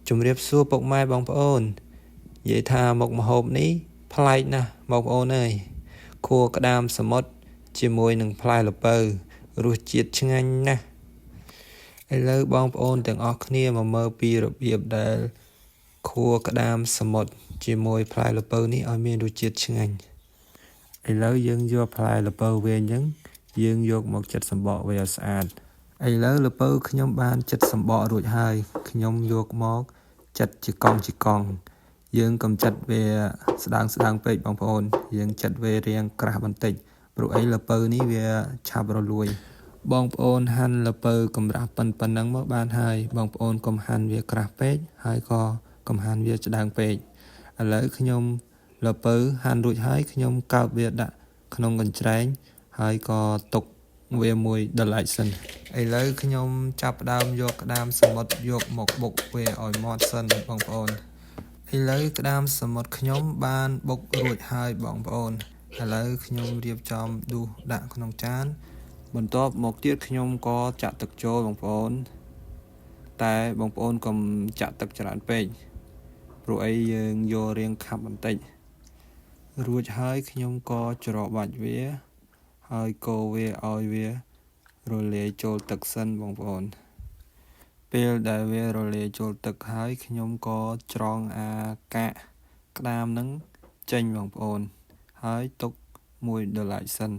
ជំរាបសួរពុកម៉ែបងប្អូននិយាយថាមុខម្ហូបនេះប្លែកណាស់បងប្អូនអើយខួរក្តាមសមុទ្រជាមួយនឹងផ្លែល្ពៅរសជាតិឆ្ងាញ់ណាស់ឥឡូវបងប្អូនទាំងអស់គ្នាមកមើលពីរបៀបដែលខួរក្តាមសមុទ្រជាមួយផ្លែល្ពៅនេះឲ្យមានរសជាតិឆ្ងាញ់ឥឡូវយើងយកផ្លែល្ពៅវាអញ្ចឹងយើងយកមកចិតសំបកវាឲ្យស្អាតឥឡូវល្ពៅខ្ញុំបានចិតសំបករួចហើយខ្ញុំយកមកចិតជាកង់យើងកុំចិតវាស្ដើងពេកបងប្អូនយើងចិតវារាងក្រាស់បន្តិចព្រោះអីល្ពៅនេះវាឆាប់រលួយបងប្អូនហាន់ល្ពៅកម្រាស់ប៉ុណ្ណឹងមកបានហើយបងប្អូនកុំហាន់វាក្រាស់ពេកហើយក៏កុំហាន់វាស្ដើងពេកឥឡូវខ្ញុំល្ពៅហាន់រួចហើយខ្ញុំកើបវាដាក់ក្នុងកញ្ច្រែងហើយក៏ទុកវាមួយដុល្លារសិនឥឡូវខ្ញុំចាប់ផ្ដើមយកក្តាមសមុទ្រយកមកបុកវាឲ្យម៉ត់សិនបងប្អូនឥឡូវក្តាមសមុទ្រខ្ញុំបានបុករួចហើយបងប្អូនឥឡូវខ្ញុំរៀបចំដួសដាក់ក្នុងចានបន្ទាប់មកទៀតខ្ញុំក៏ចាក់ទឹកចូលបងប្អូនតែបងប្អូនកុំចាក់ទឹកច្រើនពេកព្រោះអីយើងយករាងខាប់បន្តិចរួចហើយខ្ញុំក៏ច្របាច់វាហើយកូរវាឲ្យវារលាយចូលទឹកសិនបងប្អូនពេលដែលវារលាយចូលទឹកហើយខ្ញុំក៏ច្រងអាកាកក្តាមនឹងចេញបងប្អូនហើយទុក$1សិន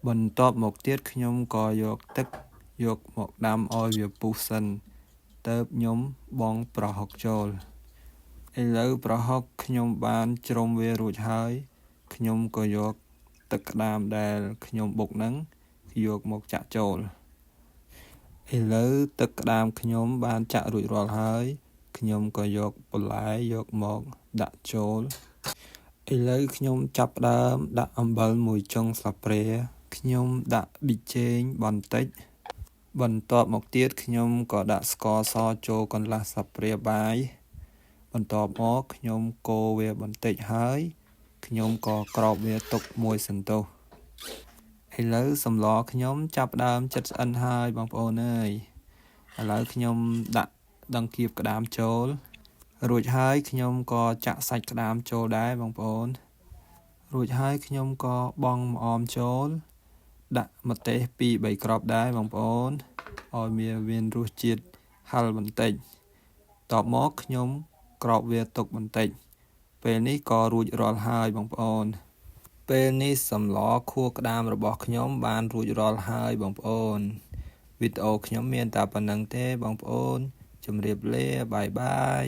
បន្ទាប់មកទៀតខ្ញុំក៏យកទឹកយកមកដាំឲ្យវាពុះសិនទើបខ្ញុំបង់ប្រហុកចូលឥឡូវប្រហុកខ្ញុំបានច្រុំវារួចហើយខ្ញុំក៏យកទឹកក្តាមដែលខ្ញុំបុកហ្នឹងយកមកចាក់ចូលឥឡូវទឹកក្តាមខ្ញុំបានចាក់រួចរាល់ហើយខ្ញុំក៏យកបន្លែយកមកដាក់ចូលឥឡូវខ្ញុំចាប់ផ្ដើមដាក់អំបិល1ចុងស្លាបព្រាខ្ញុំដាក់ប៊ីចេងបន្តិចបន្ទាប់មកទៀតខ្ញុំក៏ដាក់ស្ករសចូលកន្លះស្លាបព្រាបាយបន្ទាប់មកខ្ញុំកូរវាបន្តិចហើយខ្ញុំក៏ក្របវាទុកមួយសន្ទុះឥឡូវសម្លខ្ញុំចាប់ផ្ដើមជិតស្អិនហើយបងប្អូនអើយឥឡូវខ្ញុំដាក់ដង្កៀបក្តាមចូលរួចហើយខ្ញុំក៏ចាក់សាច់ក្តាមចូលដែរបងប្អូនរួចហើយខ្ញុំក៏បង់ម្អមចូលដាក់ម្ទេស 2-3 គ្រាប់ដែរបងប្អូនឲ្យមានរសជាតិហឹរបន្តិចតបមកខ្ញុំក្របវាទុកបន្តិចពេលនេះក៏រួចរាល់ហើយបងប្អូនពេលនេះសម្លខួរក្តាមរបស់ខ្ញុំបានរួចរាល់ហើយបងប្អូនវីដេអូខ្ញុំមានតែប៉ុណ្្នឹងទេបងប្អូនជម្រាបលាបាយបាយ